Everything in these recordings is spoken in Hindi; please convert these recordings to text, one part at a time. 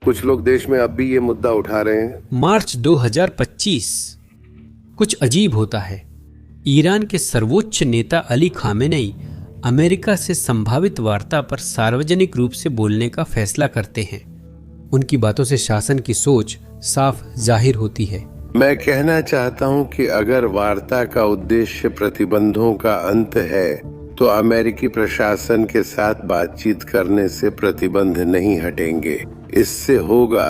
कुछ लोग देश में अब भी ये मुद्दा उठा रहे हैं। मार्च 2025 कुछ अजीब होता है। ईरान के सर्वोच्च नेता अली खामेनेई अमेरिका से संभावित वार्ता पर सार्वजनिक रूप से बोलने का फैसला करते हैं। उनकी बातों से शासन की सोच साफ जाहिर होती है। मैं कहना चाहता हूं कि अगर वार्ता का उद्देश्य प्रतिबंधों का अंत है तो अमेरिकी प्रशासन के साथ बातचीत करने से प्रतिबंध नहीं हटेंगे। इससे होगा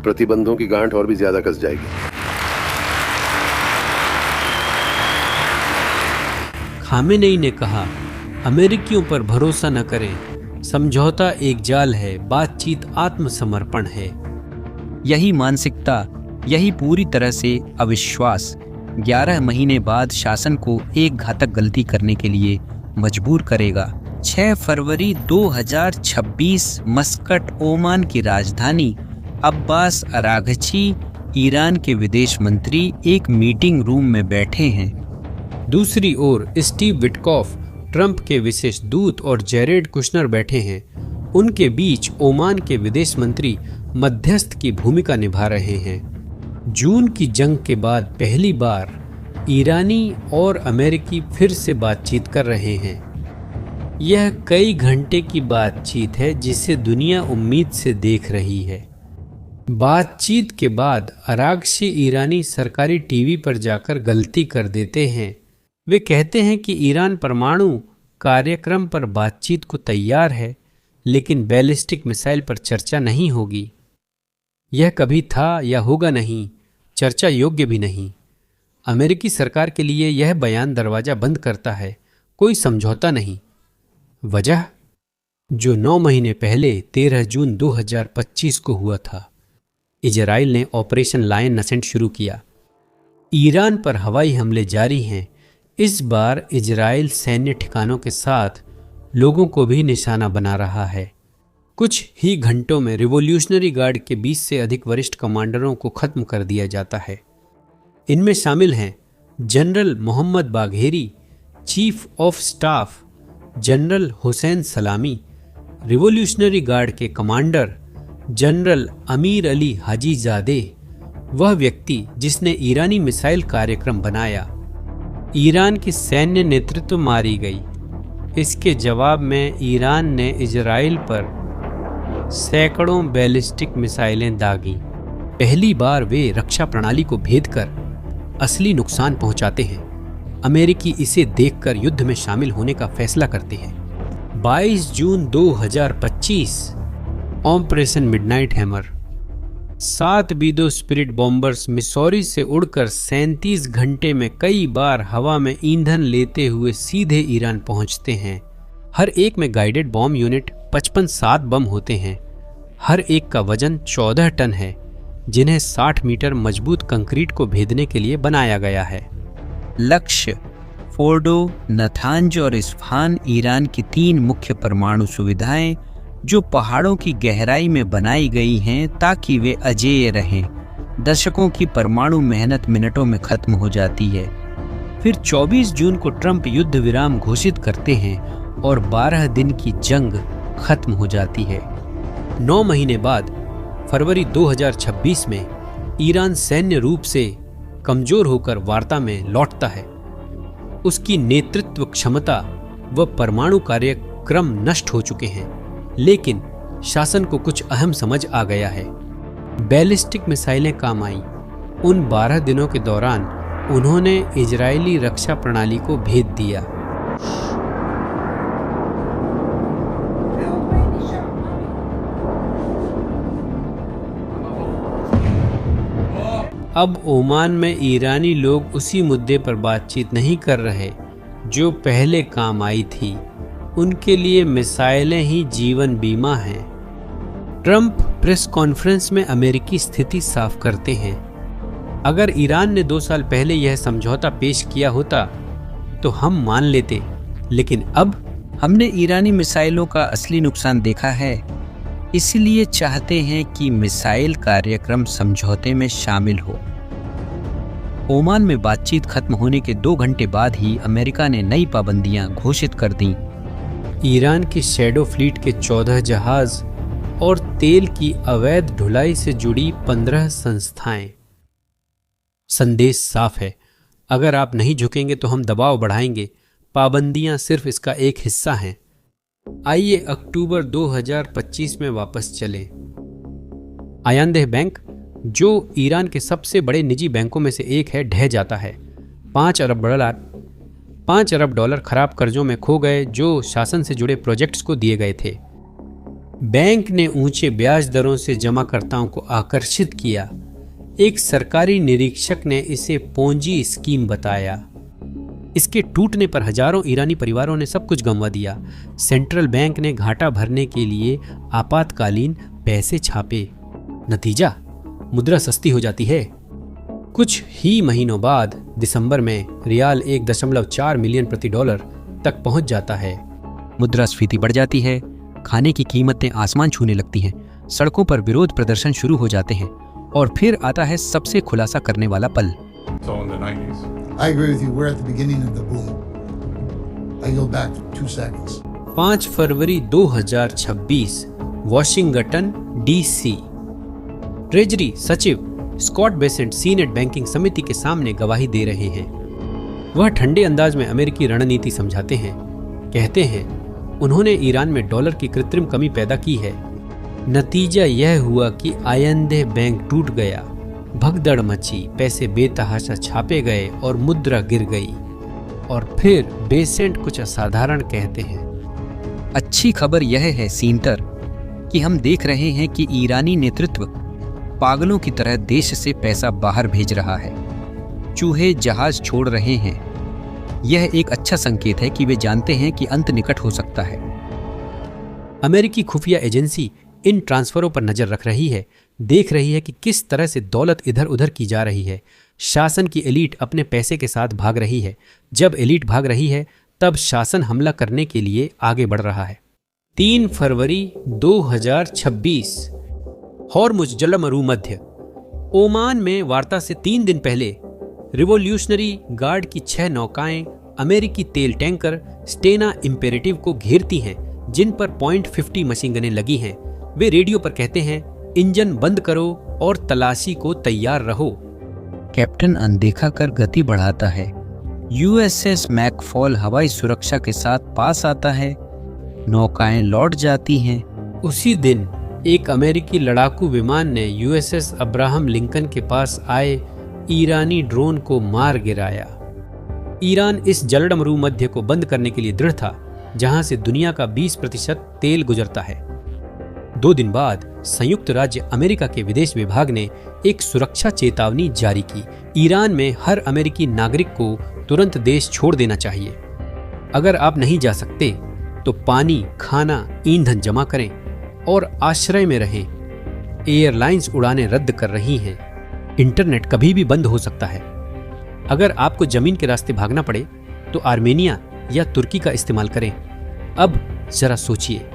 प्रतिबंधों की गांठ और भी ज्यादा कस जाएगी। खामेनेई ने कहा, अमेरिकियों पर भरोसा न करें, समझौता एक जाल है, बातचीत आत्मसमर्पण है। यही मानसिकता, यही पूरी तरह से अविश्वास 11 महीने बाद शासन को एक घातक गलती करने के लिए मजबूर करेगा। 6 फरवरी 2026 मस्कट, ओमान की राजधानी। अब्बास अरागची, ईरान के विदेश मंत्री, एक मीटिंग रूम में बैठे हैं। दूसरी ओर स्टीव विटकॉफ, ट्रंप के विशेष दूत, और जेरेड कुशनर बैठे हैं। उनके बीच ओमान के विदेश मंत्री मध्यस्थ की भूमिका निभा रहे हैं। जून की जंग के बाद पहली बार ईरानी और अमेरिकी फिर से बातचीत कर रहे हैं। यह कई घंटे की बातचीत है जिसे दुनिया उम्मीद से देख रही है। बातचीत के बाद अरागची ईरानी सरकारी टीवी पर जाकर गलती कर देते हैं। वे कहते हैं कि ईरान परमाणु कार्यक्रम पर बातचीत को तैयार है, लेकिन बैलिस्टिक मिसाइल पर चर्चा नहीं होगी। यह कभी था या होगा नहीं, चर्चा योग्य भी नहीं। अमेरिकी सरकार के लिए यह बयान दरवाजा बंद करता है, कोई समझौता नहीं। वजह जो 9 महीने पहले 13 जून 2025 को हुआ था। इजराइल ने ऑपरेशन लायन नसेंट शुरू किया। ईरान पर हवाई हमले जारी हैं। इस बार इजराइल सैन्य ठिकानों के साथ लोगों को भी निशाना बना रहा है। कुछ ही घंटों में रिवॉल्यूशनरी गार्ड के 20 से अधिक वरिष्ठ कमांडरों को खत्म कर दिया जाता है। इनमें शामिल हैं general Mohammad Bagheri, chief of staff general Hossein Salami, revolutionary guard के commander general Amir Ali Hajizade, वह व्यक्ति जिसने ईरानी मिसाइल कार्यक्रम बनाया। ईरान की सैन्य नेतृत्व मारी गई। इसके जवाब में ईरान ने इजराइल पर सैकड़ों बैलिस्टिक मिसाइलें दागी। पहली बार वे रक्षा प्रणाली को भेद कर असली नुकसान पहुंचाते हैं। अमेरिकी इसे देखकर युद्ध में शामिल होने का फैसला करते हैं। 22 जून 2025 operation midnight hammer. 7 B-2 spirit bombers Missouri से उड़कर 37 घंटे में कई बार हवा में ईंधन लेते हुए सीधे ईरान पहुंचते हैं। हर एक में गाइडेड बॉम्ब यूनिट 55 बम होते हैं। हर एक का वजन 14 टन है, जिन्हें 60 मीटर मजबूत कंक्रीट को भेदने के लिए बनाया गया है। लक्ष्य फोर्डो, नथांज और इस्फहान ईरान की 3 मुख्य परमाणु सुविधाएं जो पहाड़ों की गहराई में बनाई गई हैं ताकि वे अजेय रहें। दशकों की परमाणु मेहनत मिनटों में खत्म हो जाती है। फिर 24 जून को ट्रंप युद्ध विराम घोषित करते हैं और 12 दिन की जंग खत्म हो जाती है। 9 महीने बाद फरवरी 2026 में ईरान सैन्य रूप से कमजोर होकर वार्ता में लौटता है। उसकी नेतृत्व क्षमता व परमाणु कार्यक्रम नष्ट हो चुके हैं, लेकिन शासन को कुछ अहम समझ आ गया है। बैलिस्टिक मिसाइलें काम आईं। उन 12 दिनों के दौरान उन्होंने इजरायली रक्षा प्रणाली को भेद दिया। अब ओमान में ईरानी लोग उसी मुद्दे पर बातचीत नहीं कर रहे जो पहले काम आई थी। उनके लिए मिसाइलें ही जीवन बीमा हैं। ट्रंप प्रेस कॉन्फ्रेंस में अमेरिकी स्थिति साफ करते हैं। अगर ईरान ने 2 साल पहले यह समझौता पेश किया होता तो हम मान लेते, लेकिन अब हमने ईरानी मिसाइलों का असली नुकसान देखा है, इसलिए चाहते हैं कि मिसाइल कार्यक्रम समझौते में शामिल हो। ओमान में बातचीत खत्म होने के 2 घंटे बाद ही अमेरिका ने नई पाबंदियां घोषित कर दी। ईरान की शैडो फ्लीट के 14 जहाज और तेल की अवैध ढुलाई से जुड़ी 15 संस्थाएं। संदेश साफ है, अगर आप नहीं झुकेंगे तो हम दबाव बढ़ाएंगे। पाबंदियां सिर्फ इसका एक हिस्सा हैं। आइए अक्टूबर 2025 में वापस चलें। आयांदेह बैंक, जो ईरान के सबसे बड़े निजी बैंकों में से एक है, ढह जाता है। 5 अरब डॉलर खराब कर्जों में खो गए जो शासन से जुड़े प्रोजेक्ट्स को दिए गए थे। बैंक ने ऊंचे ब्याज दरों से जमाकर्ताओं को आकर्षित किया। एक सरकारी निरीक्षक ने इसे पोंजी स्कीम बताया। इसके टूटने पर हजारों ईरानी परिवारों ने सब कुछ गंवा दिया। सेंट्रल बैंक ने घाटा भरने के लिए आपातकालीन पैसे छापे। नतीजा, मुद्रा सस्ती हो जाती है। कुछ ही महीनों बाद दिसंबर में रियाल 1.4 मिलियन प्रति डॉलर तक पहुंच जाता है। मुद्रास्फीति बढ़ जाती है, खाने की कीमतें आसमान छूने लगती हैं, सड़कों पर विरोध प्रदर्शन शुरू हो जाते हैं और फिर आता है सबसे खुलासा करने वाला पल। I agree with you. We're at the beginning of the boom. I yield back 2 seconds. 5 February 2026, Washington DC. Treasury सचिव स्कॉट बेसेंट सीनेट बैंकिंग समिति के सामने गवाही दे रहे हैं। वह ठंडे अंदाज में अमेरिकी रणनीति समझाते हैं। कहते हैं, उन्होंने ईरान में डॉलर की कृत्रिम कमी पैदा की है। नतीजा यह हुआ कि आयंदेह बैंक टूट गया, भगदड़ मची, पैसे बेतहाशा छापे गए और मुद्रा गिर गई। और फिर बेसेंट कुछ असाधारण कहते हैं। अच्छी खबर यह है सीनटर कि हम देख रहे हैं कि ईरानी नेतृत्व पागलों की तरह देश से पैसा बाहर भेज रहा है। चूहे जहाज छोड़ रहे हैं। यह एक अच्छा संकेत है कि वे जानते हैं कि अंत निकट हो सकता है। अमेरिकी खुफिया एजेंसी इन ट्रांसफरों पर नजर रख रही है, देख रही है कि किस तरह से दौलत इधर उधर की जा रही है। शासन की एलीट अपने पैसे के साथ भाग रही है। जब एलीट भाग रही है, तब शासन हमला करने के लिए आगे बढ़ रहा है। 3 फरवरी 2026, हॉर्मुज जलमरुमध्य। ओमान में वार्ता से 3 दिन पहले रिवोल्यूशनरी गार्ड की 6 नौकाएं अमेरिकी तेल टैंकर स्टेना इंपेरेटिव को घेरती हैं, जिन पर .50 मशीन गनें लगी हैं। वे रेडियो पर कहते हैं, इंजन बंद करो और तलाशी को तैयार रहो। कैप्टन अनदेखा कर गति बढ़ाता है। यूएसएस मैकफॉल हवाई सुरक्षा के साथ पास आता है। नौकाएं लौट जाती हैं। उसी दिन एक अमेरिकी लड़ाकू विमान ने यूएसएस अब्राहम लिंकन के पास आए ईरानी ड्रोन को मार गिराया। ईरान इस जलडमरू मध्य को बंद करने के लिए दृढ़ था, जहां से दुनिया का 20% तेल गुजरता है। 2 दिन बाद संयुक्त राज्य अमेरिका के विदेश विभाग ने एक सुरक्षा चेतावनी जारी की। ईरान में हर अमेरिकी नागरिक को तुरंत देश छोड़ देना चाहिए। अगर आप नहीं जा सकते तो पानी, खाना, ईंधन जमा करें और आश्रय में रहें। एयरलाइंस उड़ानें रद्द कर रही हैं। इंटरनेट कभी भी बंद हो सकता है। अगर आपको जमीन के रास्ते भागना पड़े तो आर्मेनिया या तुर्की का इस्तेमाल करें। अब जरा सोचिए।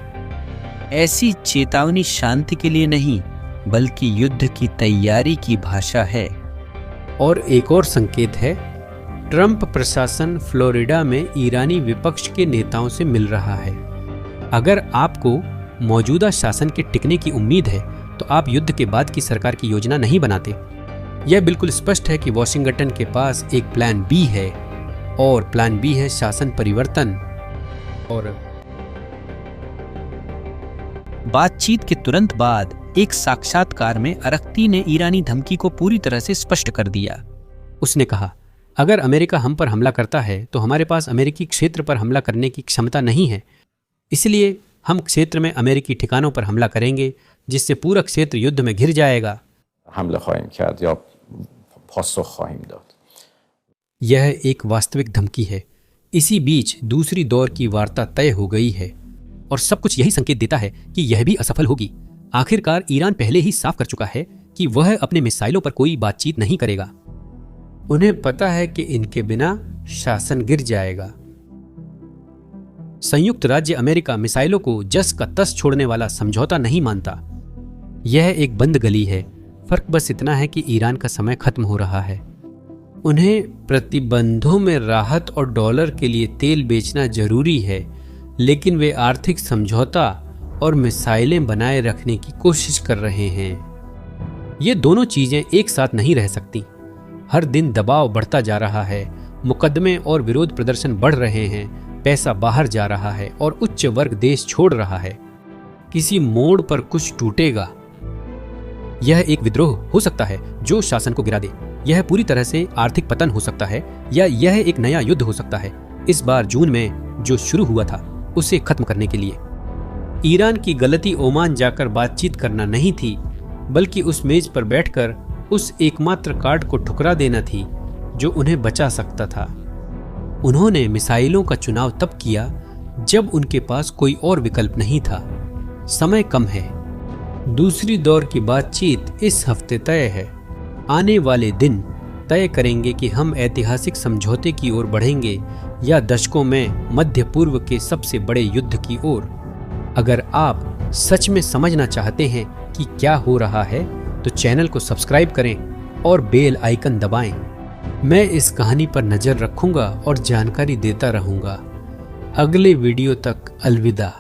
ऐसी चेतावनी शांति के लिए नहीं, बल्कि युद्ध की तैयारी की भाषा है। और एक और संकेत है, ट्रंप प्रशासन फ्लोरिडा में ईरानी विपक्ष के नेताओं से मिल रहा है। अगर आपको मौजूदा शासन के टिकने की उम्मीद है तो आप युद्ध के बाद की सरकार की योजना नहीं बनाते। यह बिल्कुल स्पष्ट है कि वॉशिंगटन के पास एक प्लान बी है, और प्लान बी है शासन परिवर्तन। और बातचीत के तुरंत बाद एक साक्षात्कार में अरख्ती ने ईरानी धमकी को पूरी तरह से स्पष्ट कर दिया। उसने कहा, अगर अमेरिका हम पर हमला करता है तो हमारे पास अमेरिकी क्षेत्र पर हमला करने की क्षमता नहीं है। इसलिए हम क्षेत्र में अमेरिकी ठिकानों पर हमला करेंगे, जिससे पूरा क्षेत्र युद्ध में घिर जाएगा। यह एक वास्तविक धमकी है। इसी बीच दूसरी दौर की वार्ता तय हो गई है और सब कुछ यही संकेत देता है कि यह भी असफल होगी। आखिरकार ईरान पहले ही साफ कर चुका है कि वह अपने मिसाइलों पर कोई बातचीत नहीं करेगा। उन्हें पता है कि इनके बिना शासन गिर जाएगा। संयुक्त राज्य अमेरिका मिसाइलों को जस का तस छोड़ने वाला समझौता नहीं मानता। यह एक बंद गली है। फर्क बस इतना है कि ईरान का समय खत्म हो रहा है। उन्हें प्रतिबंधों में राहत और डॉलर के लिए तेल बेचना जरूरी है, लेकिन वे आर्थिक समझौता और मिसाइलें बनाए रखने की कोशिश कर रहे हैं। ये दोनों चीजें एक साथ नहीं रह सकती। हर दिन दबाव बढ़ता जा रहा है, मुकदमे और विरोध प्रदर्शन बढ़ रहे हैं, पैसा बाहर जा रहा है और उच्च वर्ग देश छोड़ रहा है। किसी मोड़ पर कुछ टूटेगा। यह एक विद्रोह हो सकता है जो शासन को गिरा दे, यह पूरी तरह से आर्थिक पतन हो सकता है, या यह एक नया युद्ध हो सकता है, इस बार जून में जो शुरू हुआ था उसे खत्म करने के लिए। ईरान की गलती ओमान जाकर बातचीत करना नहीं थी, बल्कि उस मेज पर बैठकर उस एकमात्र कार्ड को ठुकरा देना थी जो उन्हें बचा सकता था। उन्होंने मिसाइलों का चुनाव तब किया जब उनके पास कोई और विकल्प नहीं था। समय कम है। दूसरी दौर की बातचीत इस हफ्ते तय है। आने वाले दिन तय करेंगे कि हम ऐतिहासिक समझौते की ओर बढ़ेंगे या दशकों में मध्य पूर्व के सबसे बड़े युद्ध की ओर। अगर आप सच में समझना चाहते हैं कि क्या हो रहा है तो चैनल को सब्सक्राइब करें और बेल आइकन दबाएं। मैं इस कहानी पर नजर रखूंगा और जानकारी देता रहूंगा। अगले वीडियो तक अलविदा।